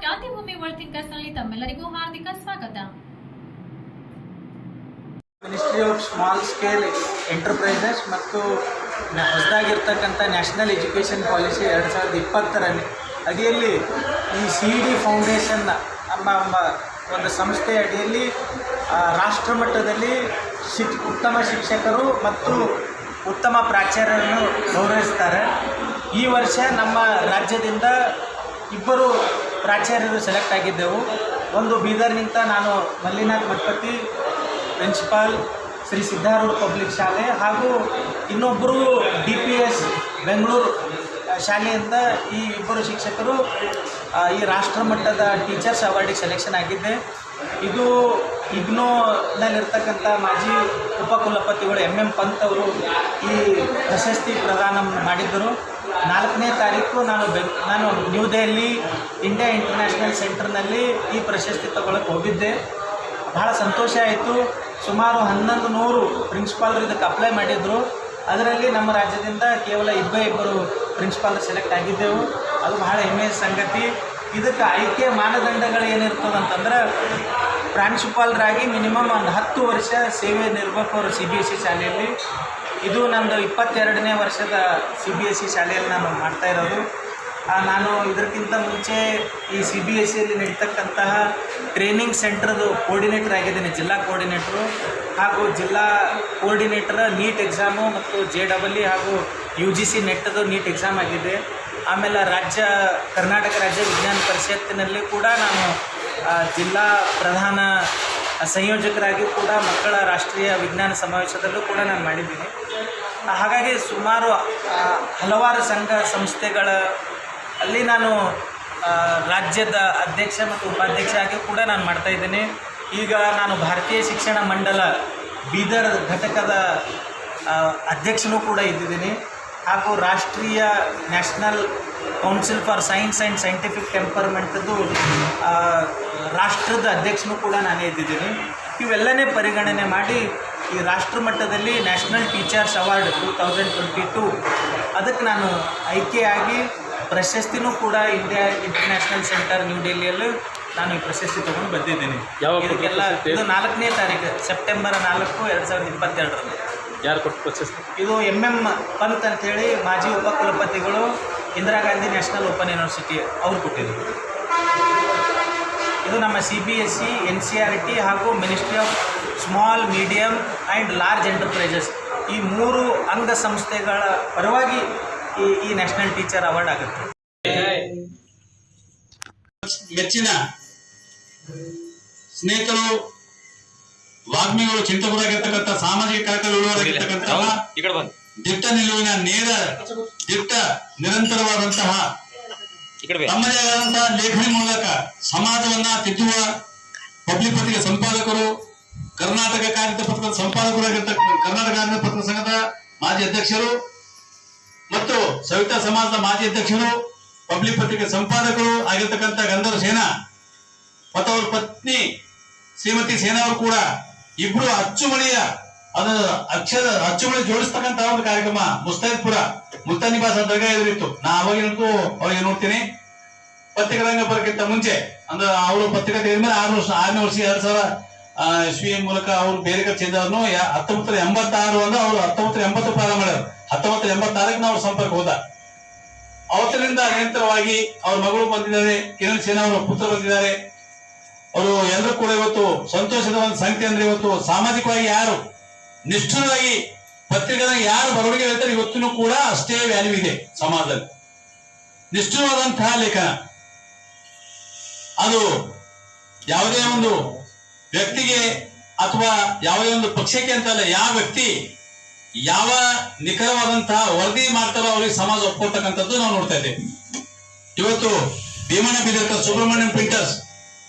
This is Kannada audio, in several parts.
ಖ್ಯಾತಿಭೂಮಿ ವರ್ಲ್ಡ್ ಥಿಂಕರ್ಸ್ ನಲ್ಲಿ ತಮ್ಮೆಲ್ಲರಿಗೂ ಹಾರ್ದಿಕ ಸ್ವಾಗತ. Ministry of small scale enterprises ಮತ್ತು ಹೊಸದಾಗಿರ್ತಕ್ಕಂಥ ನ್ಯಾಷನಲ್ ಎಜುಕೇಷನ್ ಪಾಲಿಸಿ 2020 ಅಡಿಯಲ್ಲಿ ಈ CED ಫೌಂಡೇಶನ್ ಎಂಬ ಒಂದು ಸಂಸ್ಥೆ ಅಡಿಯಲ್ಲಿ ರಾಷ್ಟ್ರ ಮಟ್ಟದಲ್ಲಿ ಉತ್ತಮ ಶಿಕ್ಷಕರು ಮತ್ತು ಉತ್ತಮ ಪ್ರಾಚಾರ್ಯರನ್ನು ಗೌರವಿಸ್ತಾರೆ. ಈ ವರ್ಷ ನಮ್ಮ ರಾಜ್ಯದಿಂದ 2 ಪ್ರಾಚಾರ್ಯರು ಸೆಲೆಕ್ಟ್ ಆಗಿದ್ದೆವು. ಒಂದು ಬೀದರ್ನಿಂದ ನಾನು ಮಲ್ಲಿನಾಥ್ ಮಠಪತಿ ಪ್ರಿನ್ಸಿಪಾಲ್ ಶ್ರೀ ಸಿದ್ಧಾರೂಢ ಪಬ್ಲಿಕ್ ಶಾಲೆ, ಹಾಗೂ ಇನ್ನೊಬ್ಬರು DPS ಬೆಂಗಳೂರು ಶಾಲೆಯಿಂದ ಈ 2 ಶಿಕ್ಷಕರು ಈ ರಾಷ್ಟ್ರ ಮಟ್ಟದ ಟೀಚರ್ಸ್ ಅವಾರ್ಡಿಗೆ ಸೆಲೆಕ್ಷನ್ ಆಗಿದ್ದೆ. ಇದು ಇಗ್ನೋನಲ್ಲಿರ್ತಕ್ಕಂಥ ಮಾಜಿ ಉಪಕುಲಪತಿಗಳು MM ಪಂತ್ ಅವರು ಈ ಪ್ರಶಸ್ತಿ ಪ್ರದಾನ ಮಾಡಿದ್ದರು. 4ನೇ ತಾರೀಕು ನಾನು ನ್ಯೂ ದೆಹಲಿ ಇಂಡಿಯಾ ಇಂಟರ್ನ್ಯಾಷನಲ್ ಸೆಂಟರ್ನಲ್ಲಿ ಈ ಪ್ರಶಸ್ತಿ ತಗೊಳ್ಳೋಕೆ ಹೋಗಿದ್ದೆ. ಬಹಳ ಸಂತೋಷ ಆಯಿತು. ಸುಮಾರು 1100 ಪ್ರಿನ್ಸಿಪಾಲ್ರು ಇದಕ್ಕೆ ಅಪ್ಲೈ ಮಾಡಿದ್ರು. ಅದರಲ್ಲಿ ನಮ್ಮ ರಾಜ್ಯದಿಂದ ಕೇವಲ 2 ಪ್ರಿನ್ಸಿಪಾಲ್ರು ಸೆಲೆಕ್ಟ್ ಆಗಿದ್ದೆವು. ಅದು ಬಹಳ ಹೆಮ್ಮೆಯ ಸಂಗತಿ. ಇದಕ್ಕೆ ಆಯ್ಕೆ ಮಾನದಂಡಗಳು ಏನಿರ್ತದಂತಂದ್ರೆ, ಪ್ರಾಂಶುಪಾಲರಾಗಿ ಮಿನಿಮಮ್ ಒಂದು 10 ವರ್ಷ ಸೇವೆ ಇರಬೇಕು ಅವರು CBSE ಶಾಲೆಯಲ್ಲಿ. ಇದು ನಂದು 22ನೇ ವರ್ಷದ CBSE ಶಾಲೆಯಲ್ಲಿ ನಾನು ಮಾಡ್ತಾ ಇರೋದು. ನಾನು ಇದಕ್ಕಿಂತ ಮುಂಚೆ ಈ CBSEಯಲ್ಲಿ ನಡೀತಕ್ಕಂತಹ ಟ್ರೈನಿಂಗ್ ಸೆಂಟ್ರದು ಕೋರ್ಡಿನೇಟರ್ ಆಗಿದ್ದೀನಿ, ಜಿಲ್ಲಾ ಕೋರ್ಡಿನೇಟ್ರು, ಹಾಗೂ ಜಿಲ್ಲಾ ಕೋರ್ಡಿನೇಟರ್ ನೀಟ್ ಎಕ್ಸಾಮು ಮತ್ತು JEE ಹಾಗೂ UGC ನೆಟ್ಟದು ನೀಟ್ ಎಕ್ಸಾಮ್ ಆಗಿದೆ. ಆಮೇಲೆ ಕರ್ನಾಟಕ ರಾಜ್ಯ ವಿಜ್ಞಾನ ಪರಿಷತ್ತಿನಲ್ಲಿ ಕೂಡ ನಾನು ಜಿಲ್ಲಾ ಪ್ರಧಾನ ಸಂಯೋಜಕರಾಗಿ ಕೂಡ ಮಕ್ಕಳ ರಾಷ್ಟ್ರೀಯ ವಿಜ್ಞಾನ ಸಮಾವೇಶದಲ್ಲೂ ಕೂಡ ನಾನು ಮಾಡಿದ್ದೀನಿ. ಹಾಗಾಗಿ ಸುಮಾರು ಹಲವಾರು ಸಂಘ ಸಂಸ್ಥೆಗಳ ಅಲ್ಲಿ ನಾನು ರಾಜ್ಯದ ಅಧ್ಯಕ್ಷ ಮತ್ತು ಉಪಾಧ್ಯಕ್ಷ ಆಗಿ ಕೂಡ ನಾನು ಮಾಡ್ತಾಯಿದ್ದೀನಿ. ಈಗ ನಾನು ಭಾರತೀಯ ಶಿಕ್ಷಣ ಮಂಡಲ ಬೀದರ್ ಘಟಕದ ಅಧ್ಯಕ್ಷನೂ ಕೂಡ ಇದ್ದಿದ್ದೀನಿ, ಹಾಗೂ ರಾಷ್ಟ್ರೀಯ national council for science and scientific ಟೆಂಪರ್ಮೆಂಟದ್ದು ರಾಷ್ಟ್ರದ ಅಧ್ಯಕ್ಷನೂ ಕೂಡ ನಾನೇ ಇದ್ದಿದ್ದೀನಿ. ಇವೆಲ್ಲನೇ ಪರಿಗಣನೆ ಮಾಡಿ ಈ ರಾಷ್ಟ್ರ ಮಟ್ಟದಲ್ಲಿ ನ್ಯಾಷನಲ್ ಟೀಚರ್ಸ್ ಅವಾರ್ಡ್ 2022 ಅದಕ್ಕೆ ನಾನು ಆಯ್ಕೆಯಾಗಿ ಪ್ರಶಸ್ತಿನೂ ಕೂಡ ಇಂಡಿಯಾ ಇಂಟರ್ನ್ಯಾಷನಲ್ ಸೆಂಟರ್ ನ್ಯೂ ಡೆಲ್ಲಿಯಲ್ಲಿ ನಾನು ಈ ಪ್ರಶಸ್ತಿ ತೊಗೊಂಡು ಬಂದಿದ್ದೀನಿ. ಇದಕ್ಕೆಲ್ಲ ಇದು 4ನೇ ತಾರೀಕು ಸೆಪ್ಟೆಂಬರ್ 4, 2022 ಯಾರು ಕೊಟ್ಟು ಪ್ರಶಸ್ತಿ? ಇದು MM ಪಂತ್ ಅಂಥೇಳಿ ಮಾಜಿ ಉಪಕುಲಪತಿಗಳು Indira Gandhi national open university ಅವ್ರು ಕೊಟ್ಟಿದ್ರು. ಇದು ನಮ್ಮ CBSE, NCERT ಹಾಗೂ ministry of small, medium and large enterprises ಈ 3 ಅಂಗ ಸಂಸ್ಥೆಗಳ ಪರವಾಗಿ ಈ ನ್ಯಾಷನಲ್ ಟೀಚರ್ ಅವಾರ್ಡ್ ಆಗುತ್ತೆ. ಮೆಚ್ಚಿನ ಸ್ನೇಹಿತರು, ವಾಗ್ಮಿಗಳು, ಚಿಂತಕರಾಗಿರ್ತಕ್ಕಂಥ, ಸಾಮಾಜಿಕ ಕಾರ್ಯಕ್ರಮಗಳಾಗಿರ್ತಕ್ಕಂತಹ ದಿಟ್ಟ ನಿಲುವಿನ ದಿಟ್ಟ ನಿರಂತರವಾದಂತಹ ತಮ್ಮದೇ ಆದಂತಹ ಲೇಖನಿ ಮೂಲಕ ಸಮಾಜವನ್ನ ತಿದ್ದುವ ಪಬ್ಲಿಕ್ ಪತ್ರಿಕೆ ಸಂಪಾದಕರು, ಕರ್ನಾಟಕ ಕಾಗಿತ ಪತ್ರದ ಸಂಪಾದಕರಾಗಿರ್ತಕ್ಕಂಥ ಕರ್ನಾಟಕ ಕಾಗಿತ ಪತ್ರ ಸಂಘದ ಮಾಜಿ ಅಧ್ಯಕ್ಷರು ಮತ್ತು ಸವಿತಾ ಸಮಾಜದ ಮಾಜಿ ಅಧ್ಯಕ್ಷರು, ಪಬ್ಲಿಕ್ ಪತ್ರಿಕೆ ಸಂಪಾದಕರು ಆಗಿರ್ತಕ್ಕಂಥ ಗಂಧರ್ವ ಸೇನಾ ಮತ್ತು ಅವ್ರ ಪತ್ನಿ ಶ್ರೀಮತಿ ಸೇನಾ ಅವರು ಕೂಡ 2 ಅಚ್ಚುಮಣಿಯ ಅಚ್ಚುಮಣಿ ಜೋಡಿಸ್ತಕ್ಕಂತಹ ಒಂದು ಕಾರ್ಯಕ್ರಮ ಮುಸ್ತೈದ್ಪುರ ಮುಲ್ತಾನಿಬಾಸ ದರ್ಗಾ ಎದುರಿತ್ತು. ನಾ ಅವಾಗಿನಂತೂ ಅವಾಗ ನೋಡ್ತೀನಿ. ಪತ್ರಿಕಾರಂಗ ಬರೋಕ್ಕಿಂತ ಮುಂಚೆ ಅಂದ್ರೆ ಅವರು ಪತ್ರಿಕಾ ತೆಗೆದ್ಮೇಲೆ 6ನೇ ವರ್ಷ 2000 ಇಸ್ವಿ ಮೂಲಕ ಅವರು ಬೇರೆ ಕಡೆ ಚೆಂದವ್ರನ್ನು 1986 ಅಂದ್ರೆ ಅವರು 1980 ಪ್ರಾರಂಭ ಮಾಡ್ಯಾರ. 1986ಕ್ಕೆ ನಾವು ಸಂಪರ್ಕ ಹೋದ. ಅವತ್ತಿನಿಂದ ನಿರಂತರವಾಗಿ ಅವ್ರ ಮಗಳು ಬಂದಿದ್ದಾರೆ, ಕಿರಣ್ ಸೇನಾ ಅವರ ಪುತ್ರ ಬಂದಿದ್ದಾರೆ. ಅವರು ಎಲ್ಲರೂ ಕೂಡ ಇವತ್ತು ಸಂತೋಷದ ಒಂದು ಸಂಗತಿ ಅಂದ್ರೆ, ಇವತ್ತು ಸಾಮಾಜಿಕವಾಗಿ ಯಾರು ನಿಷ್ಠುರವಾಗಿ ಪತ್ರಿಕೆದಾಗ ಯಾರು ಬರವಣಿಗೆ ಹೇಳ್ತಾರೆ ಇವತ್ತಿನೂ ಕೂಡ ಅಷ್ಟೇ ವ್ಯಾಲ್ಯೂ ಇದೆ ಸಮಾಜದಲ್ಲಿ. ನಿಷ್ಠುರವಾದಂತಹ ಲೇಖನ ಅದು ಯಾವುದೇ ಒಂದು ವ್ಯಕ್ತಿಗೆ ಅಥವಾ ಯಾವುದೇ ಒಂದು ಪಕ್ಷಕ್ಕೆ ಅಂತಲ್ಲ, ಯಾವ ವ್ಯಕ್ತಿ ಯಾವ ನಿಖರವಾದಂತಹ ವರದಿ ಮಾಡ್ತಾರೋ ಅವ್ರಿಗೆ ಸಮಾಜ ಒಪ್ಕೊಳ್ತಕ್ಕಂಥದ್ದು ನಾವು ನೋಡ್ತಾ ಇದ್ದೇವೆ. ಇವತ್ತು ಭೀಮಣ್ಣ ಬೀದರ್ಕರ್ ಸುಬ್ರಹ್ಮಣ್ಯಂ ಪ್ರಿಂಟರ್ಸ್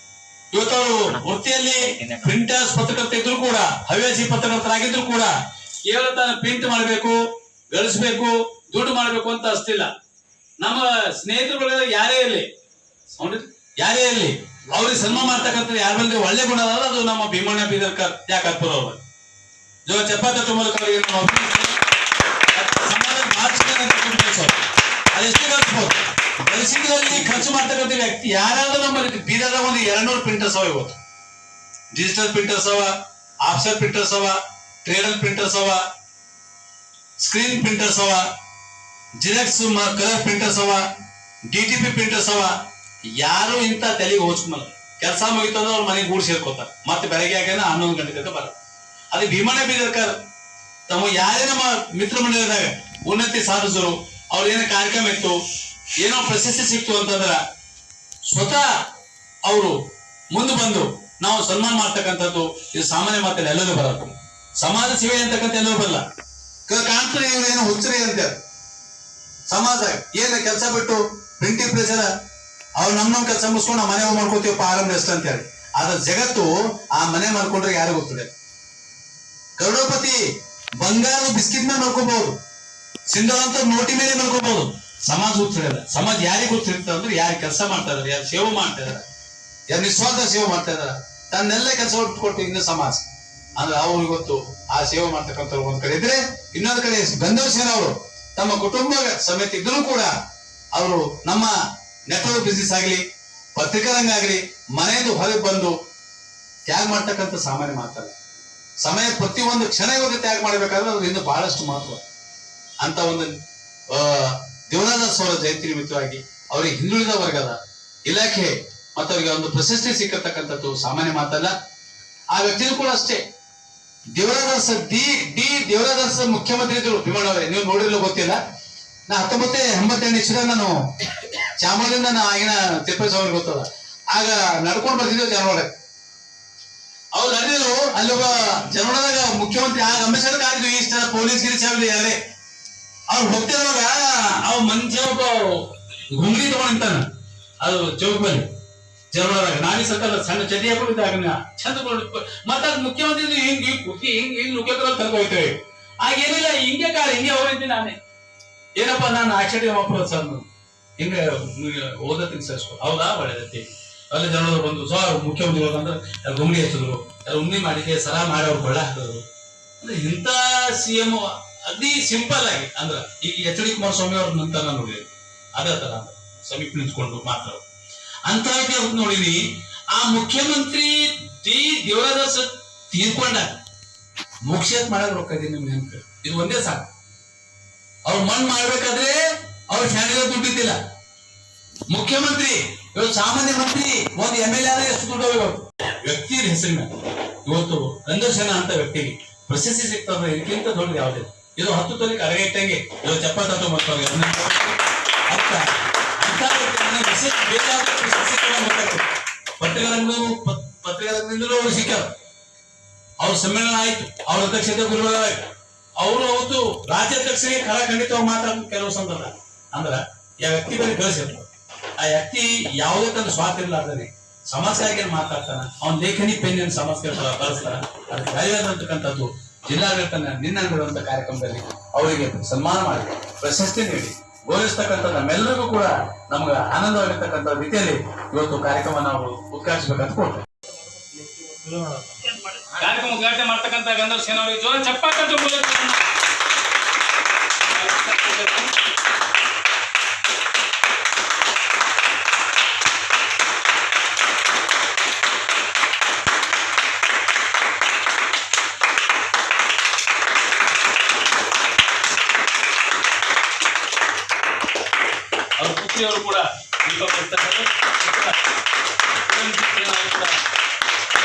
ಇವತ್ತು ಅವರು ವೃತ್ತಿಯಲ್ಲಿ ಪ್ರಿಂಟರ್ಸ್ ಪತ್ರಕರ್ತ ಇದ್ರು ಕೂಡ, ಹವ್ಯಾಸಿ ಪತ್ರಕರ್ತರಾಗಿದ್ರು ಕೂಡ ಕೇವಲ ತಾನು ಪ್ರಿಂಟ್ ಮಾಡಬೇಕು, ಗಳಿಸ್ಬೇಕು, ದುಡ್ಡು ಮಾಡಬೇಕು ಅಂತ ಅಷ್ಟಿಲ್ಲ. ನಮ್ಮ ಸ್ನೇಹಿತರುಗಳ ಯಾರೇ ಇರಲಿ ಅವ್ರಿಗೆ ಸನ್ಮಾನ ಮಾಡ್ತಕ್ಕಂಥ ಯಾರ ಬಂದ್ರೆ ಒಳ್ಳೆ ಗುಣ ಅದ, ಅದು ನಮ್ಮ ಭೀಮಣ್ಣ ಬೀದರ್ಕರ್ ಯಾಕತ್ಪುರ ಅವರು ಚಪಾತಿ ಮೂಲಕ ಸಮಾಜ ಅದೆಷ್ಟೇ ಗಳಿಸ್ಬೋದು. ಪರಿಸ್ಥಿತಿಗಳಲ್ಲಿ ಖರ್ಚು ಮಾಡ್ತಕ್ಕಂಥ ವ್ಯಕ್ತಿ ಯಾರಾದ್ರೂ ನಮ್ಮಲ್ಲಿ ಬೀದರ್ದಾಗ ಒಂದು 200 ಪ್ರಿಂಟರ್ಸ್ ಅವ ಇವತ್ತು. ಡಿಜಿಟಲ್ ಪ್ರಿಂಟರ್ಸ್ ಅವ, ಆಫ್ಸೆಟ್ ಪ್ರಿಂಟರ್ಸ್ ಅವ, ಟ್ರೇಡಲ್ ಪ್ರಿಂಟರ್ಸ್ ಅವ, ಸ್ಕ್ರೀನ್ ಪ್ರಿಂಟರ್ಸ್ ಅವ, ಜಿರಾಕ್ಸ್ ಕಲರ್ ಪ್ರಿಂಟರ್ಸ್ ಅವ, DTP ಪ್ರಿಂಟರ್ಸ್ ಅವ. ಯಾರು ಇಂತ ತಲೆಗೆ ಹೋಚ್ಕೊಂಬಲ್ಲ. ಕೆಲಸ ಮುಗಿತು ಅಂದ್ರೆ ಅವ್ರ ಮನೆಗೆ ಗೂಡ್ ಸೇರ್ಕೋತಾರೆ. ಮತ್ತೆ ಬೆಳಗ್ಗೆ ಆಗ 11 ಗಂಟೆ ತನಕ ಬರ. ಅದು ಭೀಮಣ್ಣ ಬೀದರ್ಕರ್ ತಮ್ಮ ಯಾರೇ ನಮ್ಮ ಮಿತ್ರ ಮಂಡಳದಾಗ ಉನ್ನತಿ ಸಾಧಿಸರು, ಅವ್ರ ಏನೋ ಕಾರ್ಯಕ್ರಮ ಇತ್ತು, ಏನೋ ಪ್ರಶಸ್ತಿ ಸಿಕ್ತು ಅಂತಂದ್ರ ಸ್ವತಃ ಅವರು ಮುಂದೆ ಬಂದು ನಾವು ಸನ್ಮಾನ ಮಾಡ್ತಕ್ಕಂಥದ್ದು ಇದು ಸಾಮಾನ್ಯ ಮಾತಲ್ಲಿ ಎಲ್ಲರೂ ಬರಲ್ಲ. ಸಮಾಜ ಸೇವೆ ಅಂತಕ್ಕಂಥ ಎಲ್ಲರೂ ಬರಲ್ಲ. ಕಾಣ್ತಾರೆ ಇವ್ರು ಏನೋ ಹುಚ್ಚರಿ ಅಂತ ಸಮಾಜ ಏನ ಕೆಲಸ ಬಿಟ್ಟು ಪ್ರಿಂಟಿಂಗ್ ಪ್ರೆಸ್ ಅವ್ರು ನಮ್ಮ ಕೆಲಸ ಮುಗಿಸ್ಕೊಂಡು ಮನೆ ಮಾಡ್ಕೋತೀವಪ್ಪ ಆರಾಮ್ ರೆಸ್ಟ್ ಅಂತ ಹೇಳಿ. ಆದ್ರೆ ಜಗತ್ತು ಆ ಮನೆ ಮಾಡ್ಕೊಂಡ್ರೆ ಯಾರು ಗೊತ್ತಿದೆ. ಕರೋಡಪತಿ ಬಂಗಾರ ಬಿಸ್ಕಿಟ್ ಮೇಲೆ ಮಾಡ್ಕೋಬಹುದು, ಸಿಂಧವಂತ ನೋಟಿ ಮೇಲೆ ಮಾಡ್ಕೋಬಹುದು. ಸಮಾಜ ಗೊತ್ತಿರಲ್ಲ. ಸಮಾಜ ಯಾರಿಗೆ ಗೊತ್ತಿರ್ತದೆ ಅಂದ್ರೆ ಯಾರು ಕೆಲಸ ಮಾಡ್ತಾ ಇದಾರೆ, ಯಾರು ಸೇವೆ ಮಾಡ್ತಾ ಇದಾರೆ, ಯಾರು ನಿಸ್ವಾರ್ಥ ಸೇವೆ ಮಾಡ್ತಾ ಇದಾರೆ, ತನ್ನೆಲ್ಲ ಕೆಲಸ ಕೊಟ್ಟು ಇನ್ನು ಸಮಾಜ ಅಂದ್ರೆ ಅವ್ರು ಇವತ್ತು ಆ ಸೇವೆ ಮಾಡ್ತಕ್ಕಂಥವ್ರು ಒಂದ್ ಕಡೆ ಇದ್ರೆ, ಇನ್ನೊಂದು ಕಡೆ ಗಂಧರ್ವ ಸೇನ ಅವರು ತಮ್ಮ ಕುಟುಂಬ ಸಮೇತ ಇದ್ರೂ ಕೂಡ ಅವರು ನಮ್ಮ ನೆಟ್ವರ್ಕ್ ಬಿಸ್ನೆಸ್ ಆಗಲಿ, ಪತ್ರಿಕಾ ರಂಗ ಆಗಲಿ, ಮನೆಯಿಂದ ಹೊರಗೆ ಬಂದು ತ್ಯಾಗ ಮಾಡ್ತಕ್ಕಂಥ ಸಾಮಾನ್ಯ ಮಾತಲ್ಲ. ಸಮಯ ಪ್ರತಿಯೊಂದು ಕ್ಷಣ ಇವತ್ತು ತ್ಯಾಗ ಮಾಡಬೇಕಾದ್ರೆ ಅದು ಇನ್ನು ಬಹಳಷ್ಟು ಮಹತ್ವ. ಅಂತ ಒಂದು ದೇವರಾದಾಸ್ ಅವರ ಜಯಂತಿ ನಿಮಿತ್ತವಾಗಿ ಅವರಿಗೆ ಹಿಂದುಳಿದ ವರ್ಗದ ಇಲಾಖೆ ಮತ್ತು ಅವರಿಗೆ ಒಂದು ಪ್ರಶಸ್ತಿ ಸಿಕ್ಕತಕ್ಕಂಥದ್ದು ಸಾಮಾನ್ಯ ಮಾತಲ್ಲ. ಆ ವ್ಯಕ್ತಿನೂ ಕೂಡ ಅಷ್ಟೇ. ದೇವರಾದಾಸ್ ದೇವರಾದಾಸ್ ಮುಖ್ಯಮಂತ್ರಿ ಇದ್ರು ಭೀಮಣ್ಣವರೇ, ನೀವು ನೋಡಿರಲು ಗೊತ್ತಿಲ್ಲ. ನಾ 1982 ಇಸ್ವಿದಾಗ ನಾನು ಚಾಮರಾಜದಿಂದ ಆಗಿನ ತಿಪ್ಪೇಸ್ವಾಮಿ ಅವ್ರಿಗೆ ಗೊತ್ತದ, ಆಗ ನಡ್ಕೊಂಡು ಬರ್ತಿದ್ವಿ ಜನವಾಡಕ್ಕೆ. ಅವ್ರು ನಡೆದಿದ್ರು ಅಲ್ಲಿ ಒಬ್ಬ ಜನವಾಡದಾಗ ಮುಖ್ಯಮಂತ್ರಿ ಆಗ ಅಂಬೇಡ್ಕರ್ ಆಗಿದ್ವಿ. ಇಷ್ಟ ಪೊಲೀಸ್ ಗಿರಿ ಚಾವಲಿ ಯಾರೇ ಅವ್ರು ಹೋಗ್ತಿರುವಾಗ ಅವ್ ಮಂಜೆ ಒಬ್ಬ ಗುಂಗ್ರಿ ತಗೊಂಡಿಂತಾನ ಅದು ಚೌಕ್ ಮೇಲೆ ಜನವಾಡದಾಗ. ನಾನೇ ಸತ್ತಲ್ಲ ಸಣ್ಣ ಚಟಿ ಹಾಕೊಂಡಿದ್ದೆ ಆಗ ಚಂದ ಮತ್ತ ಮುಖ್ಯಮಂತ್ರಿ ಹಿಂಗ್ ಕುತ್ತಿ ಹಿಂಗ್ ನುಗ್ಗತ್ರ ತಂದು ಹೋಗ್ತೇವೆ. ಆಗೇನಿಲ್ಲ, ಹಿಂಗೆ ಕಾಲ ಹಿಂಗೆ ಹೋಗಿದ್ದೆ ನಾನೇ. ಏನಪ್ಪಾ ನಾನು ಆಕ್ಷಡಿ ವಾಪರ ಸರ್ ಹಿಂಗ ಓದತ್ತೀನಿ ಸರ್ಸ್ಕೊ ಹೌದಾ ಒಳ್ಳೆದೈತಿ. ಅಲ್ಲಿ ಜನರು ಬಂದು ಸರ್ ಮುಖ್ಯಮಂತ್ರಿಗಳು ಅಂದ್ರೆ ಗುಂಡಿ ಹಚ್ಚಿದ್ರು, ಉಣ್ಣಿ ಮಾಡಿಕೆ ಸಲ ಮಾಡಿ ಅವ್ರು ಬಳ್ಳ ಹಾಕಿದ್ರು. ಅಂದ್ರೆ ಇಂಥ CM ಅತಿ ಸಿಂಪಲ್ ಆಗಿ ಅಂದ್ರ ಈಗ HD ಕುಮಾರಸ್ವಾಮಿ ಅವ್ರ ನಂತರ ನೋಡಿ ಅದೇ ತರ ಸಮೀಪ ನಿಂತ್ಕೊಂಡು ಮಾತ್ರ ಅಂತ ನೋಡಿನಿ. ಆ ಮುಖ್ಯಮಂತ್ರಿ ದೇವರಾದಾಸ್ ತೀರ್ಕೊಂಡ ಮೋಕ್ಷ ಮಾಡಕ್ ರೊಕ್ಕ ಇದೀನಿ ನಿಮ್ಗೆ ನೆನಪು. ಇದು ಒಂದೇ ಸಾಕು. ಅವ್ರು ಮಣ್ಣು ಮಾಡ್ಬೇಕಾದ್ರೆ ಅವ್ರ ಶಾಲೆಗೆ ದುಡ್ಡಿದ್ದಿಲ್ಲ. ಮುಖ್ಯಮಂತ್ರಿ ಇವತ್ತು ಸಾಮಾನ್ಯ ಮಂತ್ರಿ ಒಂದು MLA ಆದ್ರೆ ಎಷ್ಟು ದುಡ್ಡು ಇವತ್ತು ವ್ಯಕ್ತಿ ಹೆಸರಿನ ಇವತ್ತು ಗಂಧರ್ವ ಅಂತ ವ್ಯಕ್ತಿಗೆ ಪ್ರಶಸ್ತಿ ಸಿಗ್ತದೆ. ಇದಕ್ಕಿಂತ ದೊಡ್ಡದು ಯಾವುದೇ ಇದು 10 ತೊಲಿಗೆ ಅರಗೈಟಂಗೆ ಇವರು ಚಪ್ಪಾಳೆ ತಗೊಂಡ್ಬರ್ತಾರೆ. ಪತ್ರಿಕಾರಂಗದಿಂದಲೂ ಅವರು ಸಿಕ್ಕಾರ. ಅವ್ರ ಸಮ್ಮೇಳನ ಆಯ್ತು, ಅವ್ರ ಅಧ್ಯಕ್ಷತೆ ಗುರುಗಳಾಯ್ತು. ಅವರು ಅವತ್ತು ರಾಜ್ಯಾಧ್ಯಕ್ಷರಿಗೆ ಖಂಡಿತವಾಗಿ ಮಾತಾಡ ಕೆಲವು ಸಂದರ್ಭ ಅಂದ್ರ ಯಾವ ವ್ಯಕ್ತಿ ಬರೀ ಗಳಿಸಿರ್ತಾರೆ. ಆ ವ್ಯಕ್ತಿ ಯಾವುದೇ ತನ್ನ ಸ್ವಾರ್ಥ ಇರ್ಲಾರ್ದಾನೆ ಸಮಾಜಕ್ಕಾಗಿ ಮಾತಾಡ್ತಾನ. ಅವನ ಲೇಖನಿ ಪೆನ್ ಸಮಾಜಕ್ಕೆ ಬಳಸ್ತಾನ. ಅದಕ್ಕೆ ರಾಜ್ಯದಂತಕ್ಕಂಥದ್ದು ಜಿಲ್ಲಾಡಳಿತ ನಿನ್ನಿರುವಂತ ಕಾರ್ಯಕ್ರಮದಲ್ಲಿ ಅವರಿಗೆ ಸನ್ಮಾನ ಮಾಡಿ ಪ್ರಶಸ್ತಿ ನೀಡಿ ಗೌರವಿಸ್ತಕ್ಕಂಥ ನಮ್ಮೆಲ್ಲರಿಗೂ ಕೂಡ ನಮ್ಗೆ ಆನಂದವಾಗಿರ್ತಕ್ಕಂಥ ರೀತಿಯಲ್ಲಿ ಇವತ್ತು ಕಾರ್ಯಕ್ರಮ ನಾವು ಉದ್ಘಾಟಿಸಬೇಕಂತ ಕೊಡ್ತೇವೆ. ಕಾರ್ಯಕ್ರಮ ಉದ್ಘಾಟನೆ ಮಾಡ್ತಕ್ಕಂಥ ಗಂಧರ್ವ ಸೇನ ಅವರಿಗೆ ಜೋರ ಚಪ್ಪಾಳೆ ಮೂಲಕ ಅವ್ರ ಪುತ್ರಿಯವರು ಕೂಡ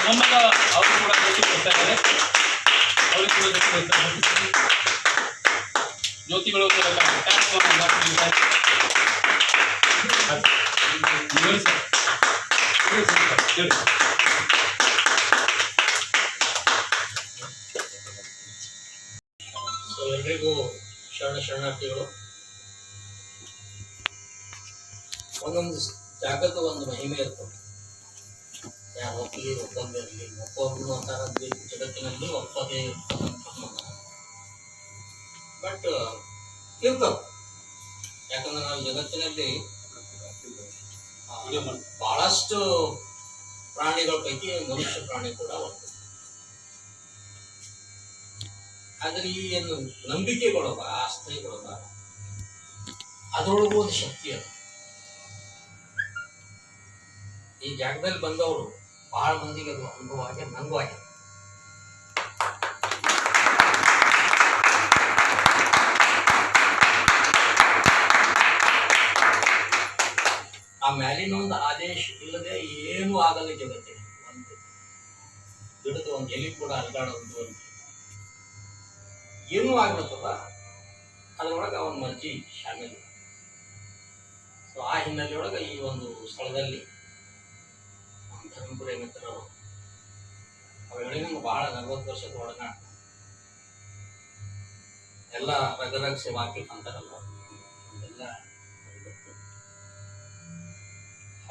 ಮೊಮ್ಮಗ ಅವರು ಕೂಡ ಕೊಡ್ತಾ ಇದ್ದಾರೆ. ಅವ್ರಿಗೆ ಕೂಡ ಜ್ಯೋತಿಗಳು ಎಲ್ರಿಗೂ ಶರಣಾರ್ಥಿಗಳು. ಒಂದೊಂದು ಜಾಗದ ಒಂದು ಮಹಿಮೆ ಇರ್ತದೆ. ಯಾರು ಒಪ್ಪಿಗೆ ಒಪ್ಪಂದ ಇರಲಿ, ಒಪ್ಪಂದು ಅಂತಾರಲ್ಲಿ ಜಗತ್ತಿನಲ್ಲಿ ಒಪ್ಪದೇ ಬಟ್ ಇರ್ತವೆ. ಯಾಕಂದ್ರೆ ನಾವು ಜಗತ್ತಿನಲ್ಲಿ ಬಹಳಷ್ಟು ಪ್ರಾಣಿಗಳ ಪೈಕಿ ಮನುಷ್ಯ ಪ್ರಾಣಿ ಕೂಡ ಒಂದು. ಆದ್ರೆ ಈ ಏನು ನಂಬಿಕೆಗಳವ, ಆಸ್ಥೆಗಳವ, ಅದರೊಳಗೂ ಒಂದು ಶಕ್ತಿ ಅದ. ಈ ಜಾಗದಲ್ಲಿ ಬಂದವರು ಬಹಳ ಮಂದಿಗೆ ಅದು ಅನುಭವ ಆಗಿ ನನಗೂ ಆಗಿದೆ. ಆ ಮ್ಯಾಲಿನ ಒಂದು ಆದೇಶ ಇಲ್ಲದೆ ಏನೂ ಆಗಲ್ಲ ಜಗತ್ತಿಗೆ. ಒಂದು ಗಿಡದ ಒಂದು ಎಲೆ ಕೂಡ ಅಲ್ಗಾಡೋದು ಏನೂ ಆಗ್ಲತ್ತದ, ಅದರೊಳಗೆ ಅವನ ಮರ್ಜಿ ಶಾಮಿಲ್. ಸೊ ಆ ಹಿನ್ನೆಲೆಯೊಳಗೆ ಈ ಒಂದು ಸ್ಥಳದಲ್ಲಿ ನಮ್ಮ ಧರ್ಮಪುರ ಮಿತ್ರರು ಅವೆರಡೇ ನಮ್ಗೆ ಭಾಳ 40 ವರ್ಷದ ಒಡನಾಟ. ಎಲ್ಲ ರಗರಗ್ಸೆ ವಾಕ್ಯ ಅಂತಾರಲ್ಲ, ಎಲ್ಲ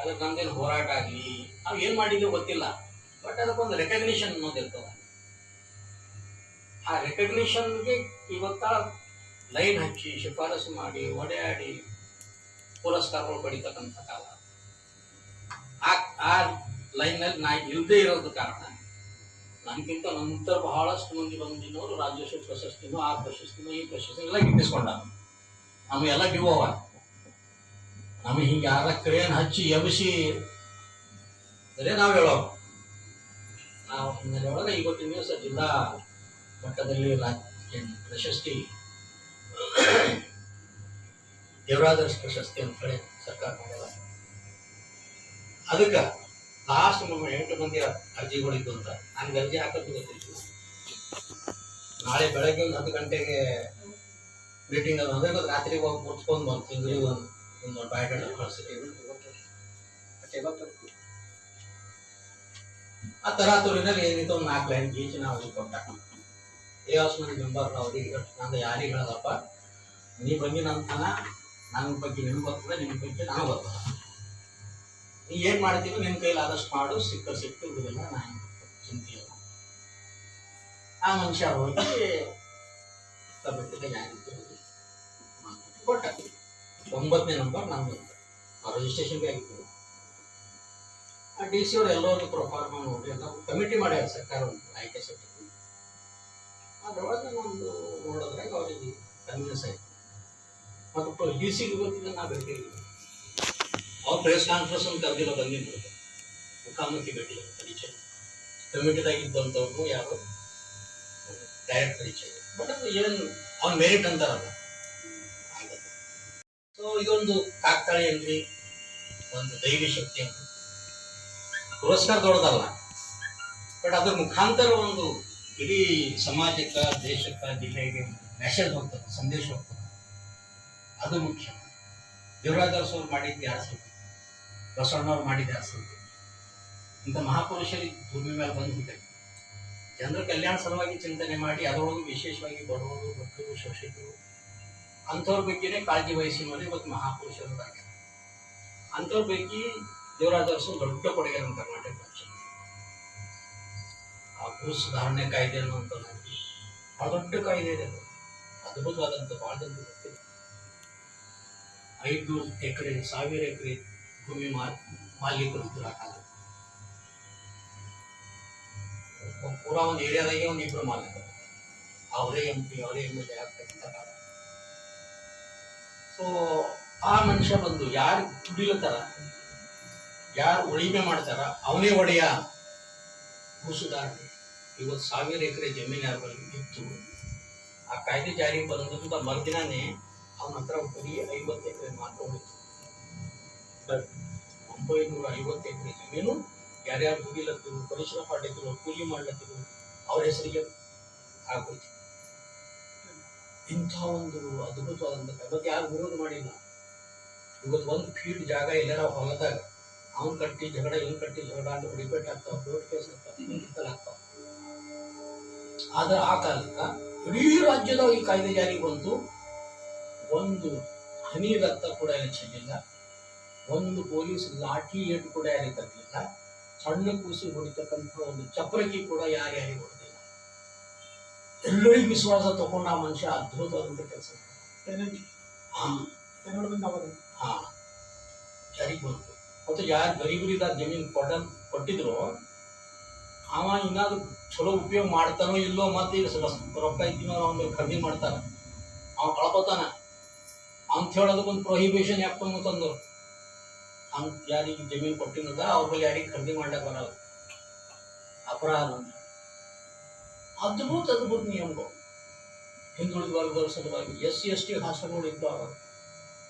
ಅದಕ್ಕೆ ನಮ್ದೇನು ಹೋರಾಟ ಆಗಲಿ ನಾವು ಏನು ಮಾಡಿದ್ವಿ ಗೊತ್ತಿಲ್ಲ, ಬಟ್ ಅದಕ್ಕೊಂದು ರೆಕಗ್ನಿಷನ್ ಅನ್ನೋದು ಇರ್ತದೆ. ಆ ರೆಕಗ್ನಿಷನ್ಗೆ ಇವತ್ತ ಲೈನ್ ಹಚ್ಚಿ ಶಿಫಾರಸು ಮಾಡಿ ಓಡಾಡಿ ಪುರಸ್ಕಾರಗಳು ಪಡಿತಕ್ಕಂಥ ಕಾಲ. ಆ ಲೈನ್ನಲ್ಲಿ ನಾ ಇಲ್ಲದೆ ಇರೋದು ಕಾರಣ ನನ್ಗಿಂತ ನಂತರ ಬಹಳಷ್ಟು ಮಂದಿ ಬಂದಿನವರು ರಾಜ್ಯೋತ್ಸವ ಪ್ರಶಸ್ತಿನೂ ಆ ಪ್ರಶಸ್ತಿನೂ ಈ ಪ್ರಶಸ್ತಿ ಎಲ್ಲ ಗಿಟ್ಟಿಸ್ಕೊಂಡ. ನಮಗೆಲ್ಲ ಡಿವೋವ ನಮಗೆ ಹಿಂಗೆ ಯಾರ ಕಡೆಯನ್ನು ಹಚ್ಚಿ ಎಬ್ಬಿಸಿ ಅಂದರೆ ನಾವು ಹೇಳೋ ನಾವು ಹಿನ್ನೆಲೆ ಒಳಗೆ ಇವತ್ತಿನ ದಿವಸ ಜಿಲ್ಲಾ ಮಟ್ಟದಲ್ಲಿ ಪ್ರಶಸ್ತಿ ದೇವರಾದರ್ಶ ಪ್ರಶಸ್ತಿ ಅಂತ ಹೇಳಿ ಸರ್ಕಾರ ಮಾಡ್ಯದ. ಅದಕ್ಕೆ ಲಾಸ್ಟ್ ನಮ್ಮ 8 ಮಂದಿ ಅರ್ಜಿಗಳಿದ್ದು ಅಂತ ನನಗೆ ಅರ್ಜಿ ಹಾಕೋದು ಗೊತ್ತಿತ್ತು. ನಾಳೆ ಬೆಳಗ್ಗೆ ಒಂದು 10 ಗಂಟೆಗೆ ಮೀಟಿಂಗ್ ಅದು ಅಂದ್ರೆ ರಾತ್ರಿಗೆ ಹೋಗಿ ಮುಚ್ಕೊಂಡು ಒಂದು ತಿಂಗಳಿಗೆ ಒಂದು ಬಯೋಡಾಟಾ ಕಳಿಸ್ತೀವಿ. ಆ ತರಾತುರಿನಲ್ಲಿ ಏನಿತ್ತು ಒಂದು 4 ಲೈನ್ ಗೀಚಿ ನಾವು ಅವ್ರಿಗೆ ಕೊಟ್ಟ. ಏಸ್ ಮಂದಿ ಮೆಂಬರ್ ಅವ್ರಿಗೆ ನಂದು ಯಾರಿಗೆ ಹೇಳೋದಪ್ಪ, ನೀ ಬಗ್ಗೆ ನನ್ನ ಬಗ್ಗೆ ನಿಮ್ಗೆ ಬರ್ತದೆ, ನಿಮ್ಮ ಬಗ್ಗೆ ನಾನು ಬರ್ತದೆ, ನೀ ಏನು ಮಾಡ್ತೀವಿ ನಿನ್ನ ಕೈಲಿ ಆದಷ್ಟು ಮಾಡು, ಸಿಕ್ಕು ಬಿಡಲ್ಲ, ನಾನು ಚಿಂತೆ ಇಲ್ಲ. ಆ ಮನುಷ್ಯ ಹೋಗಿ ಬಿಟ್ಟಿದ್ದ ಯಾರಿತ್ತು ಕೊಟ್ಟ 9ನೇ ನಂಬರ್ ನಮ್ದು ರಿಜಿಸ್ಟ್ರೇಷನ್ಗೆ ಆಗಿತ್ತು. ಆ ಡಿ ಸಿ ಅವರು ಎಲ್ಲರೂ ಪ್ರೊಫಾರ್ಮ ನೋಡಿ ಎಲ್ಲ ಕಮಿಟಿ ಮಾಡ್ಯಾರ ಸರ್ಕಾರ ಒಂದು ಆಯ್ಕೆ ಸಮಿತಿ. ಅದರೊಳಗೆ ನಮ್ಮದು ನೋಡಿದ್ರಾಗ ಅವರಿಗೆ ಕನ್ವಿನ್ಸ್ ಆಯಿತು. ಮತ್ತು ಡಿ ಸಿಗೆ ಗೊತ್ತಿಲ್ಲ ನಾ ಭೇಟಿ ಅವ್ರು ಪ್ರೆಸ್ ಕಾನ್ಫರೆನ್ಸ್ ಅಂತ ಕರೆದಿಲ್ಲ, ಬಂದಿದ್ದು ಮುಖಾಮುಖಿ ಭೇಟಿ ಪರಿಚಯ ಕಮಿಟಿದಾಗಿದ್ದಂಥವ್ರು ಯಾರು ಡೈರೆಕ್ಟ್ ಪರಿಚಯ. ಬಟ್ ಅದು ಏನು ಅವ್ನ ಮೆರಿಟ್ ಅಂತಾರಲ್ಲ ಆಗತ್ತೆ. ಸೊ ಇದೊಂದು ಕಾಕ್ತಾಳಿ ಅನ್ರಿ, ಒಂದು ದೈವಿ ಶಕ್ತಿ ಅಂತ ಪುರಸ್ಕಾರ ದೊಡ್ಡದಲ್ಲ, ಬಟ್ ಅದ್ರ ಮುಖಾಂತರ ಒಂದು ಇಡೀ ಸಮಾಜಕ್ಕೆ, ದೇಶಕ್ಕೆ, ಜಿಲ್ಲೆಗೆ ಮೆಸೇಜ್ ಹೋಗ್ತದೆ, ಸಂದೇಶ ಹೋಗ್ತದೆ. ಅದು ಮುಖ್ಯ. ದೇವರಾಜ್ ಅವ್ರು ಮಾಡಿದ್ದು 2 ಸಲ, ಬಸವಣ್ಣವ್ರು ಮಾಡಿದ್ದು 2 ಸಲ. ಇಂಥ ಮಹಾಪುರುಷರಿಗೆ ಭೂಮಿ ಮೇಲೆ ಬಂದ್ಬಿಟ್ಟೆ ಜನರ ಕಲ್ಯಾಣ ಸಲುವಾಗಿ ಚಿಂತನೆ ಮಾಡಿ ಅದರೊಳಗೆ ವಿಶೇಷವಾಗಿ ಬಡವರು, ಭಕ್ತರು, ಶೋಷಿತರು ಅಂಥವ್ರ ಬಗ್ಗೆನೇ ಕಾಳಜಿ ವಹಿಸಿ ನೋಡಿ ಇವತ್ತು ಮಹಾಪುರುಷರು ಆಗ್ಯಾರ. ಅಂಥವ್ರ ಬಗ್ಗೆ ದೇವರಾಜ್ ಅರಸು ದೊಡ್ಡ ಕೊಡುಗೆ ನಮ್ಮ ಕರ್ನಾಟಕ ರಾಜ್ಯ. ಆ ಭೂ ಸುಧಾರಣೆ ಕಾಯ್ದೆ ಅನ್ನುವಂಥದ್ದು ಭಾಳ ದೊಡ್ಡ ಕಾಯ್ದೆ ಇದೆ, ಅದ್ಭುತವಾದಂಥ ಭಾಳ ಜನ ಗೊತ್ತಿಲ್ಲ. 5 ಎಕರೆ 1000 ಎಕರೆ ಭೂಮಿ ಮಾಲೀಕರು ಇದ್ರು ಆ ಕಾಲ. ಪೂರಾ ಒಂದು ಏರಿಯಾದಾಗೆ ಒಂದು 2 ಮಾಲೀಕರು, ಅವರೇ MP ಅವರೇ MLA ಆಗ್ತಕ್ಕಂಥ ಕಾಲ. ಸೊ ಆ ಮನುಷ್ಯ ಬಂದು ಯಾರು ದುಡಿಲತ್ತಾರ, ಯಾರು ಉಳಿಮೆ ಮಾಡ್ತಾರ ಅವನೇ ಒಡೆಯ. ಭೂ ಸುಧಾರಣೆ ಇವತ್ತು 1000 ಎಕರೆ ಜಮೀನು ಯಾರ ಬಳಿ ಇತ್ತು, ಆ ಕಾಯ್ದೆ ಜಾರಿಗೆ ಬಂದಂತ ಮರುದಿನಾನೇ ಅವನ ಹತ್ರ ಬರೀ 50 ಎಕರೆ ಮಾತ್ರ ಉಳಿತು. 950 ಎಕರೆ ಜಮೀನು ಯಾರ್ಯಾರು ದುಡಿಲತ್ತಿದ್ರು, ಪರಿಶ್ರಮ ಪಡ್ಲಿದ್ರು, ಕೂಲಿ ಮಾಡ್ಲತ್ತಿದ್ರು ಅವ್ರ ಹೆಸರಿಗೆ ಆಗೋಯ್ತು. ಇಂಥ ಒಂದು ಅದ್ಭುತವಾದಂಥ ಇವತ್ತು ಯಾರು ವಿರೋಧ ಮಾಡಿಲ್ಲ. ಇವತ್ತು ಒಂದು ಫೀಟ್ ಜಾಗ ಎಲ್ಲಾರ ಹೊಲದಾಗ ಅವ್ನು ಕಟ್ಟಿ ಜಗಳ, ಇವ್ನು ಕಟ್ಟಿ ಜಗಳ ಅಂತ ಡಿಬೇಟ್ ಆಗ್ತಾವ, ಕೋರ್ಟ್ ಕೇಸ್ ಆಗ್ತಾವ, ಆಗ್ತಾವ. ಆದ್ರೆ ಆ ಕಾಲಕ್ಕೆ ಇಡೀ ರಾಜ್ಯದಾಗ ಈ ಕಾಯ್ದೆ ಜಾರಿಗೆ ಬಂತು. ಒಂದು ಹನಿ ರಕ್ತ ಕೂಡ ಏನು ಚೆಲ್ಲಿಲ್ಲ, ಒಂದು ಪೊಲೀಸ್ ಲಾಠಿ ಏಟು ಕೂಡ ಯಾರಿಗೆ ತರಲಿಲ್ಲ, ಸಣ್ಣ ಕೂಸಿ ಹೊಡಿತಕ್ಕಂಥ ಒಂದು ಚಪ್ರಕಿ ಕೂಡ ಯಾರ್ಯಾರಿಗೆ ಹೊಡೆದಿಲ್ಲ. ಎಲ್ಲರಿಗೂ ವಿಶ್ವಾಸ ತಗೊಂಡು ಆ ಮನುಷ್ಯ ಅದ್ಭುತವಾದಂಥ ಕೆಲಸ ಜಾರಿಗೆ ಬಂತು. ಮತ್ತು ಯಾರು ಗರೀಬರಿಗ ಜಮೀನು ಕೊಟ್ಟಿದ್ರು ಅವ ಇನ್ನಾದ್ರು ಚಲೋ ಉಪಯೋಗ ಮಾಡ್ತಾನೋ ಇಲ್ಲೋ, ಮತ್ತೆ ರೊಕ್ಕ ಇದ್ದೀನೋ ಅವ್ನು ಖರೀದಿ ಮಾಡ್ತಾನ, ಅವ ಕಳ್ಕೊತಾನ ಅಂತ ಹೇಳೋದಕ್ಕೊಂದು ಪ್ರೊಹಿಬಿಷನ್ ಯಾಕೆ ತಂದರು. ಅಂತ ಯಾರಿಗೆ ಜಮೀನು ಕೊಟ್ಟಿನದ ಅವ್ರ ಮೇಲೆ ಯಾರಿಗೆ ಖರೀದಿ ಮಾಡಕ್ಕೆ ಬರಲ್ಲ, ಅಪರಾಧ ಅಂತ. ಅದ್ಭುತ ನಿಯಮಗಳು ಹಿಂದುಳಿದ ವರ್ಗದವರ ಸಲುವಾಗಿ SC/ST ಹಾಸ್ಟೆಲ್ಗಳು ಇದ್ದು, ಆವಾಗ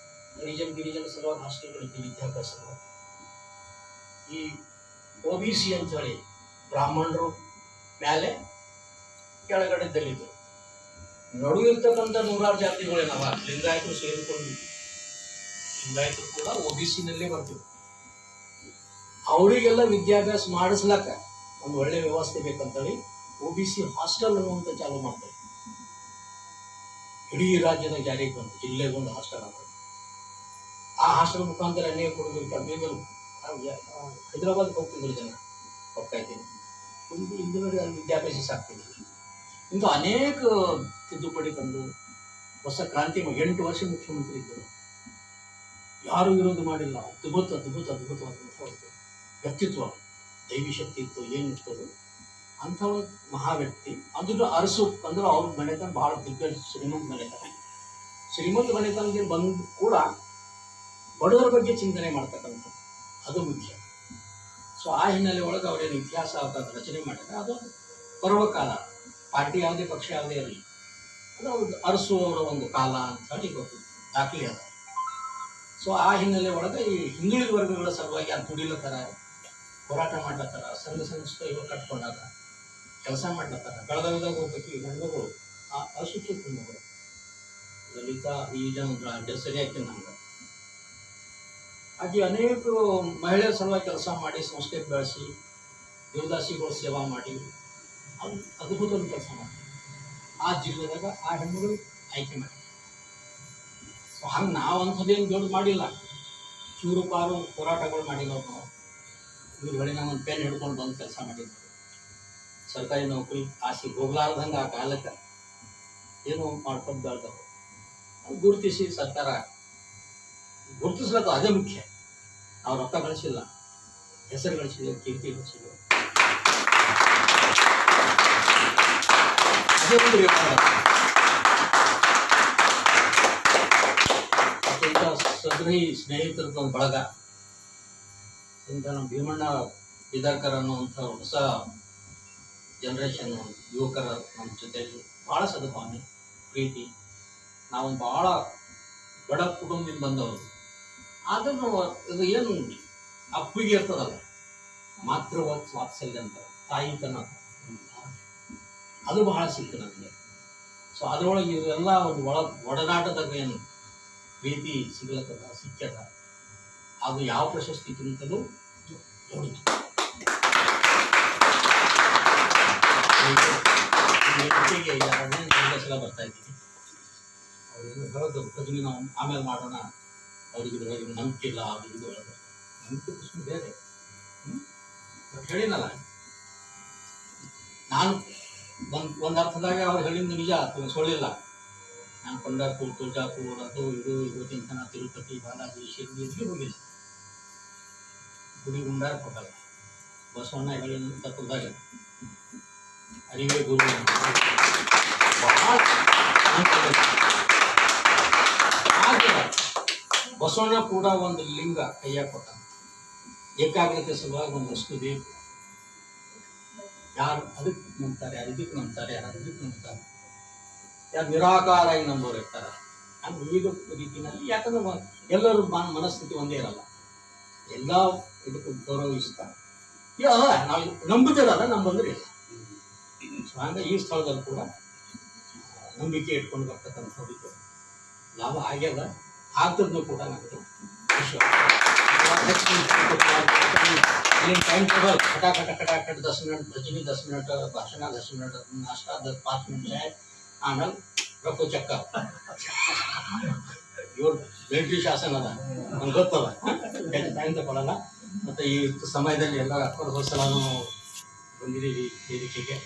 ಗಿರಿಜನ ಸಲುವಾಗಿ ಹಾಸ್ಟೆಲ್ಗಳಿದ್ದು ವಿದ್ಯಾಭ್ಯಾಸ ಸಲುವಾಗಿ. ಈ OBC ಅಂತ ಹೇಳಿ ಬ್ರಾಹ್ಮಣರು ಮೇಲೆ ಕೆಳಗಡೆ ದಲಿತರು ನಡುವಿರ್ತಕ್ಕಂಥ ನೂರಾರು ಜಾತಿಗಳೇನವ, ಲಿಂಗಾಯತರು ಸೇರಿಕೊಂಡು ಲಿಂಗಾಯತರು ಕೂಡ OBC-ನಲ್ಲೇ ಬರ್ತೀವಿ. ಅವರಿಗೆಲ್ಲ ವಿದ್ಯಾಭ್ಯಾಸ ಮಾಡಿಸ್ಲಕ್ಕ ಒಂದು ಒಳ್ಳೆ ವ್ಯವಸ್ಥೆ ಬೇಕಂತೇಳಿ OBC ಹಾಸ್ಟೆಲ್ ಅನ್ನುವಂಥ ಚಾಲೂ ಮಾಡ್ತಾರೆ. ಇಡೀ ರಾಜ್ಯದ ಜಾರಿಗೆ ಬಂತು, ಜಿಲ್ಲೆಗೊಂದು ಹಾಸ್ಟೆಲ್ ಅಂತ. ಆ ಹಾಸ್ಟೆಲ್ ಮುಖಾಂತರ ಅನೇಕ ಹುಡುಗರು ಹೈದರಾಬಾದ್ಗೆ ಹೋಗ್ತಿದ್ರು, ಜನ ಹೋಗ್ತಾ ಇದ್ದೀನಿ, ಹಿಂದಿನ ವಿದ್ಯಾಭ್ಯಾಸ ಸಾಕ್ತಿದ್ರು. ಇಂಥ ಅನೇಕ ತಿದ್ದುಪಡಿ ತಂದು ಹೊಸ ಕ್ರಾಂತಿ 8 ವರ್ಷ ಮುಖ್ಯಮಂತ್ರಿ ಇದ್ದರು, ಯಾರು ವಿರೋಧ ಮಾಡಿಲ್ಲ. ಅದ್ಭುತವಾದ ವ್ಯಕ್ತಿತ್ವ, ದೈವಿ ಶಕ್ತಿ ಇತ್ತು, ಏನಿತ್ತು ಅಂಥ ಒಂದು ಮಹಾ ವ್ಯಕ್ತಿ. ಅದ್ರ ಅರಸು ಅಂದ್ರೆ ಅವ್ರ ಮನೆತನ ಬಹಳ ದಿಗ್ಗಜ ಶ್ರೀಮಂತ ಮನೆತನದಿಂದ ಬಂದು ಕೂಡ ಬಡವರ ಬಗ್ಗೆ ಚಿಂತನೆ ಮಾಡ್ತಕ್ಕಂಥ ಅದು ಮುಖ್ಯ. ಸೊ ಆ ಹಿನ್ನೆಲೆ ಒಳಗೆ ಅವರೇನು ಇತಿಹಾಸ ರಚನೆ ಮಾಡಿದ್ರೆ ಅದು ಪರ್ವಕಾಲ, ಪಾರ್ಟಿ ಯಾವುದೇ ಪಕ್ಷ ಯಾವುದೇ ಇರಲಿ, ಅದು ಅವ್ರದ್ದು ಅರಸು ಅವರ ಒಂದು ಕಾಲ ಅಂತ ಹೇಳಿ ಗೊತ್ತು, ದಾಖಲೆ ಅದ. ಸೊ ಆ ಹಿನ್ನೆಲೆ ಒಳಗೆ ಈ ಹಿಂದುಳಿದ ವರ್ಗಗಳ ಸಲುವಾಗಿ ಅದು ದುಡಿಲತ್ತಾರ, ಹೋರಾಟ ಮಾಡ್ಲತ್ತಾರ, ಸಂಘ ಸಂಸ್ಥೆಗಳು ಕಟ್ಕೊಂಡಾಗ ಕೆಲಸ ಮಾಡ್ಲತ್ತಾರ. ಬೆಳಗಾವಿದಾಗ ಹೋಗ್ಬೇಕು ಈ ಹೆಣ್ಮಗಳು ಅಶಿಕ್ಷಿತ ಹೆಣ್ಮಗಳು, ಲಲಿತಾ ಈ ಜನ ಸರಿಯಾಗಿ ನಂಗೆ ಹಾಗೆ ಅನೇಕ ಮಹಿಳೆಯರ ಸಲುವಾಗಿ ಕೆಲಸ ಮಾಡಿ ಸಂಸ್ಥೆ ಬೆಳೆಸಿ ದೇವದಾಸಿಗಳು ಸೇವಾ ಮಾಡಿ ಅದು ಅದ್ಭುತವಾದ ಕೆಲಸ ಮಾಡಿ ಆ ಜಿಲ್ಲೆದಾಗ ಆ ಹೆಣ್ಣುಗಳು ಆಯ್ಕೆ ಮಾಡಿ. ಸೊ ಹಂಗೆ ನಾವು ಅಂಥದ್ದೇನು ದೊಡ್ಡ ಮಾಡಿಲ್ಲ, ಚೂರು ಪಾರು ಹೋರಾಟಗಳು ಮಾಡಿಲ್ಲ. ನಾವು ಇವ್ರ ಬಳಿ ನಾವು ಒಂದು ಪೆನ್ ಹಿಡ್ಕೊಂಡು ಬಂದು ಕೆಲಸ ಮಾಡಿದ್ವಿ. ಸರ್ಕಾರಿ ನೌಕರಿ ಆಸೆ ಹೋಗ್ಲಾರ್ದಂಗೆ ಆ ಕಾಲಕ್ಕೆ ಏನೋ ಮಾಡ್ಕೊಂಡು ಬೆಳ್ದವು. ಅದು ಗುರುತಿಸಿ ಸರ್ಕಾರ ಗುರುತಿಸ್ಲಕ್ಕ ಅದೇ ಮುಖ್ಯ. ನಾವು ರೊಕ್ಕ ಗಳಿಸಿಲ್ಲ, ಹೆಸರು ಗಳಿಸಿಲ್ಲ, ಕೀರ್ತಿ ಗಳಿಸಿಲ್ಲ, ಅದೇ ಒಂದು ಮತ್ತೆ ಇಂಥ ಸದೃಢ ಸ್ನೇಹಿತರದ ಒಂದು ಬಳಗ, ಇಂಥ ನಮ್ಮ ಭೀಮಣ್ಣ ಬಿದಾರ್ಕರ್ ಅನ್ನುವಂಥ ಹೊಸ ಜನರೇಷನ್ ಯುವಕರ ನಮ್ಮ ಜೊತೆಯಲ್ಲಿ ಭಾಳ ಸದ್ಭಾವನೆ, ಪ್ರೀತಿ. ನಾವು ಭಾಳ ಬಡ ಕುಟುಂಬದಿಂದ ಬಂದವರು. ಆದ್ರೂ ಇದು ಏನು ಅಪ್ಪಿಗೆ ಇರ್ತದಲ್ಲ, ಮಾತೃ ವಾತ್ಸಲ್ಯ ಅಂತ, ತಾಯಿತನ, ಅದು ಬಹಳ ಸಿಕ್ತು ನನಗೆ. ಸೊ ಅದರೊಳಗೆ ಇವೆಲ್ಲ ಒಂದು ಒಡನಾಟದಾಗ ಏನು ಪ್ರೀತಿ ಸಿಗ್ಲತ್ತದ ಸಿಕ್ಕದ, ಅದು ಯಾವ ಪ್ರಶಸ್ತಿಗಿಂತಲೂ ದೊಡ್ಡದು. ಎರಡನೇ ಸಲ ಬರ್ತಾ ಇದ್ದೀನಿ. ಅವ್ರೇನು ಹೇಳೋದು ಭಜನೆ ನಾವು ಆಮೇಲೆ ಮಾಡೋಣ, ಅವ್ರಿಗೆ ಇದ್ರೊಳಗೆ ನಂಬಿಕೆ ಇಲ್ಲ, ಅವ್ರಿಗೆ ಇದು ಹೇಳೋದು ನಂಬಿಕೆ ಪ್ರಶ್ನೆ ಬೇರೆ. ಹೇಳಿನಲ್ಲ ನಾನು ಒಂದು ಅರ್ಥದಾಗ ಅವ್ರು ಹೇಳಿದ್ದು ನಿಜ, ಸುಳ್ಳಿಲ್ಲ. ನಾನು ಪಂಡರ್ಪುರ್, ತುಳಜಾಪುರ್, ಅದು ಇದು ಇವತ್ತಿನ ತಿರುಪತಿ, ಬಾಲಾಜಿ, ಶಿರ್ಡಿ ಇದಕ್ಕೆ ಹೋಗಿಲ್ಲ. ಗುಡಿ ಗುಂಡಾರ ಕೊಟ್ಟಲ್ಲ, ಬಸವಣ್ಣ ಹೇಳಿದ ತತ್ವದಾಗ ಅರಿವೇ ಗುರು ಬಹಳ ಹಾಗೆ ಬಸವಣ್ಣ ಕೂಡ ಒಂದು ಲಿಂಗ ಕೈಯಾಗ ಕೊಟ್ಟ. ಏಕಾಗ್ರತೆ ಸಲುವಾಗಿ ಒಂದಷ್ಟು ಬೇಕು. ಯಾರು ಅದಕ್ಕೆ ನಂಬ್ತಾರೆ, ಯಾರು ಇದಕ್ಕೆ ನಂಬ್ತಾರೆ, ಯಾರು ಅದಕ್ಕೆ ನಂಬ್ತಾರೆ, ಯಾರು ನಿರಾಕಾರಾಗಿ ನಂಬೋರು ಇರ್ತಾರೆ. ಹಂಗೆ ವಿವಿಧ ರೀತಿಯಲ್ಲಿ, ಯಾಕಂದ್ರೆ ಎಲ್ಲರೂ ಮನಸ್ಥಿತಿ ಒಂದೇ ಇರಲ್ಲ, ಎಲ್ಲ ಇದಕ್ಕೆ ಗೌರವಿಸ್ತಾರೆ. ನಾವು ನಂಬುತ್ತಿರಲ್ಲ, ನಂಬಂದ್ರೆ ಇಲ್ಲ. ಸೊ ಹಂಗೆ ಈ ಸ್ಥಳದಲ್ಲಿ ಕೂಡ ನಂಬಿಕೆ ಇಟ್ಕೊಂಡು ಬರ್ತಕ್ಕಂಥವ್ರಿಗೆ ಲಾಭ ಆಗ್ಯದ, ಆಗ್ತದ್ನು ಕೂಡ ನಮಗೆ टाइम टेबल खटाखट 10 मिनट भजनी 10 मिनट भाषण 10 मिनट नाश्ता 5 मिनट चाय आಮೇಲೆ ರಫು ಚಕ್ಕ ಇವ್ರ ಮಿಲಿಟರಿ ಶಾಸನ ಅದ ನಮ್ಗೆ ಗೊತ್ತಲ್ಲ, ಟೈಮ್ ತಗೊಳ್ಳಲ್ಲ. ಮತ್ತು ಈ ಸಮಯದಲ್ಲಿ ಎಲ್ಲ ಹೋದ್ಸಲಾನು ಬಂದಿದ್ದೀವಿ ವೇದಿಕೆಗೆ.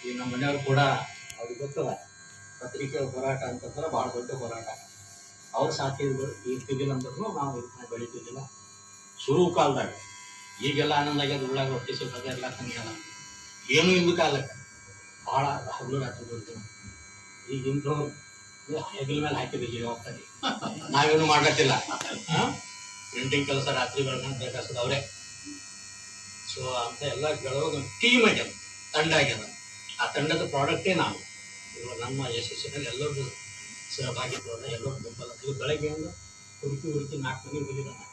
ಈ ನಮ್ಮ ಮನೆಯವರು ಕೂಡ ಅವ್ರಿಗೆ ಗೊತ್ತಲ್ಲ, ಪತ್ರಿಕೆ ಹೋರಾಟ ಅಂತಂದ್ರೆ ಭಾಳ ದೊಡ್ಡ ಹೋರಾಟ. ಅವ್ರ ಸಾಥಿ ಇರ್ತಿದ್ದಿಲ್ಲ ಅಂದ್ರೂ ನಾವು ಇದನ್ನ ಬೆಳೀತಿದ್ದಿಲ್ಲ ಶುರು ಕಾಲದಾಗ. ಈಗೆಲ್ಲ ಆನಂದ ಆಗ್ಯದ, ಉಳ್ಳಾಗ ರೊಟ್ಟಿ ಸಿಗ್ತದೆ, ಎಲ್ಲ ತಂಗಿಯಲ್ಲ ಏನೂ ಇಂದು ಕಾಲಕ್ಕೆ ಭಾಳ ಹಗಲು ರಾತ್ರಿ ಬರ್ತೀವಿ. ಈಗ ಇಂಥವ್ರು ಹೆಗಲ ಮೇಲೆ ಹಾಕಿದ್ದೀವಿ ಹೋಗ್ತಾರೆ, ನಾವೇನು ಮಾಡ್ಲತ್ತಿಲ್ಲ. ಪ್ರಿಂಟಿಂಗ್ ಕೆಲಸ ರಾತ್ರಿ ಬೆಳಗ್ಗೆ ಬೇಕಾಗ್ತದೆ ಅವರೇ. ಸೊ ಅಂತ ಎಲ್ಲ ಗೆಳೋದು ಟೀಮ್ ಆಗ್ಯದ, ತಂಡ ಆಗ್ಯದ. ಆ ತಂಡದ ಪ್ರಾಡಕ್ಟೇ ನಾವು. ಇವಾಗ ನಮ್ಮ ಯಶಸ್ಸಿನಲ್ಲಿ ಎಲ್ಲರಿಗೂ ಸಹಭಾಗಿತ್ವದ, ಎಲ್ಲರೂ ಬೆಂಬಲ. ಇದು ಬೆಳಗ್ಗೆ ಒಂದು ಹುಡುಕಿ 4 ಮಂದಿ ಹೋಗಿದ್ದಾನೆ.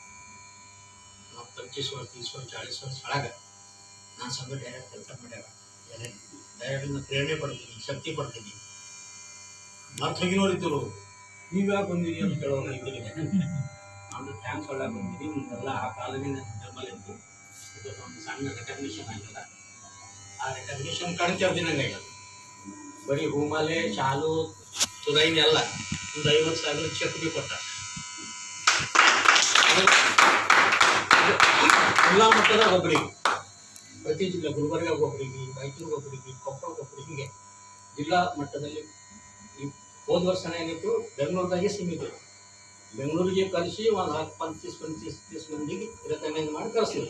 ನಾವು 25 ವರ್ಷ 30 ವರ್ಷ 40 ವರ್ಷ ಒಳಗೆ ನಾನು ಸಂಘ ಡೈರೆಕ್ಟ್ ಕೆಲಸ ಮಾಡ್ಯಾರ. ಡೈರೆಕ್ಟ್ ಪ್ರೇರಣೆ ಪಡ್ತೀನಿ, ಶಕ್ತಿ ಪಡ್ತೀನಿ. ಮತ್ತೆ ಹೋಗಿ ನೋಡಿದ್ರು ನೀವು ಯಾಕೆ ಬಂದಿರಿ ಅಂತ ಕೇಳೋರು ಇದ್ರಿಗೆ ನಮ್ದು ಥ್ಯಾಂಕ್ಸ್ ಒಳಗೆ ಬಂದಿರಿ. ನಿಮ್ಗೆಲ್ಲ ಆ ಕಾಲದಿಂದ ಬೆಂಬಲ ಇತ್ತು. ಇದು ಒಂದು ಸಣ್ಣ ರೆಕಗ್ನಿಷನ್ ಆಗಿಲ್ಲ. ಆ ರೆಕಗ್ನಿಷನ್ ಕಾಣ್ತಿರ್ತೀನಿ ನಂಗೆ. ಬರೀ ಹೂಮಾಲೆ ಶಾಲು ತುರೈನ್ ಎಲ್ಲ ಒಂದು 50,000 ಚೆಕ್ ಬಿ ಕೊಟ್ಟ. ಜಿಲ್ಲಾ ಮಟ್ಟದ ಒಬ್ಬರಿಗೆ, ಪ್ರತಿ ಜಿಲ್ಲೆ ಗುಲ್ಬರ್ಗ ಒಬ್ಬರಿಗೆ, ರಾಯಚೂರು ಒಬ್ಬರಿಗೆ, ಕೊಪ್ಪಳ ಒಬ್ಬರಿಗೆ, ಜಿಲ್ಲಾ ಮಟ್ಟದಲ್ಲಿ ಹೋದ ವರ್ಷ ಏನಿತ್ತು ಬೆಂಗಳೂರಿನಾಗೆ ಸೀಮಿತ. ಬೆಂಗಳೂರಿಗೆ ಕಳಿಸಿ ಒಂದು 25-30 ಮಂದಿಗೆ ರೆಕಮೆಂಡ್ ಮಾಡಿ ಕಳಿಸ್ತೀವಿ,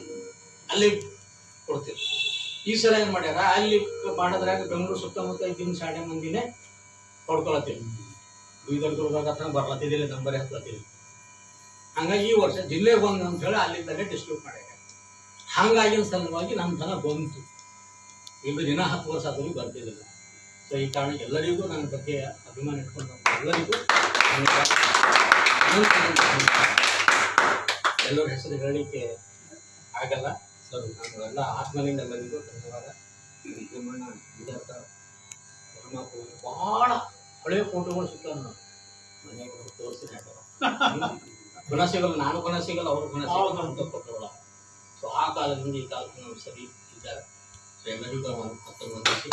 ಅಲ್ಲಿ ಕೊಡ್ತೀವಿ. ಈ ಸಲ ಏನು ಮಾಡ್ಯಾರ, ಅಲ್ಲಿ ಮಾಡೋದ್ರಾಗ ಬೆಂಗಳೂರು ಸುತ್ತಮುತ್ತ 5-6 ಮಂದಿನೇ ಕೊಡ್ಕೊಳತ್ತೀವಿ. ಬೀದರ್ ದುರ್ಗ ಹತ್ರ ಬರ್ಲತ್ತಿದ್ದಿಲ್ಲ, ನಂಬರ್ ಹತ್ಲತ್ತಿಲ್ಲ. ಹಂಗಾಗಿ ಈ ವರ್ಷ ಜಿಲ್ಲೆಗೆ ಬಂದು ಅಂತ ಹೇಳಿ ಅಲ್ಲಿಂದಲೇ ಡಿಸ್ಟ್ರಿಬ್ಯೂಟ್ ಮಾಡ್ಯಾರ. ಹಾಗಾಗಿನ ಸಲುವಾಗಿ ನಮ್ಮ ಜನ ಬಂತು. ಇಲ್ಲಿ ದಿನ 10 ವರ್ಷ ಆದರೂ ಬರ್ತಿದ್ದಿಲ್ಲ. ಸೊ ಈ ಕಾರಣ ಎಲ್ಲರಿಗೂ ನನ್ನ ಬಗ್ಗೆ ಅಭಿಮಾನ ಇಟ್ಕೊಂಡು ಎಲ್ಲರಿಗೂ ಎಲ್ಲರ ಹೆಸರು ಹೇಳಲಿಕ್ಕೆ ಆಗಲ್ಲ. ಸರ್ ನಾನು ಎಲ್ಲ ಆತ್ಮನಿಂದ ಎಲ್ಲರಿಗೂ ಧನ್ಯವಾದ. ತಿಮ್ಮಣ್ಣ ವಿದ್ಯಾರ್ಥ ಭಾಳ ಹಳೆಯ ಫೋಟೋಗಳು ಸಿಗ್ತಾವೆ. ನಾವು ಮನೆಗೆ ತೋರಿಸಿದ ಗುಣ ಸಿಗಲ್ಲ, ನಾನು ಗುಣ ಸಿಗಲ್ಲ, ಅವ್ರ ಗುಣ ಸಿಗಲ್ಲ ಅಂತ ಫೋಟೋಗಳ. ಸೊ ಆ ಕಾಲದಿಂದ ಈ ಕಾಲಕ್ಕೆ ನಾವು ಸರಿ ಇದ್ದಾರೆ. ಸೊ ಎಲ್ಲರಿಗೂ ವಂದಿಸಿ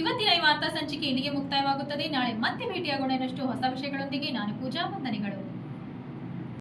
ಇವತ್ತಿನ ಈ ವಾರ್ತಾ ಸಂಚಿಕೆ ಇಲ್ಲಿಗೆ ಮುಕ್ತಾಯವಾಗುತ್ತದೆ. ನಾಳೆ ಮತ್ತೆ ಭೇಟಿಯಾಗೋಣ ಇನ್ನಷ್ಟು ಹೊಸ ವಿಷಯಗಳೊಂದಿಗೆ. ನಾನು ಪೂಜಾ, ವಂದನೆಗಳು.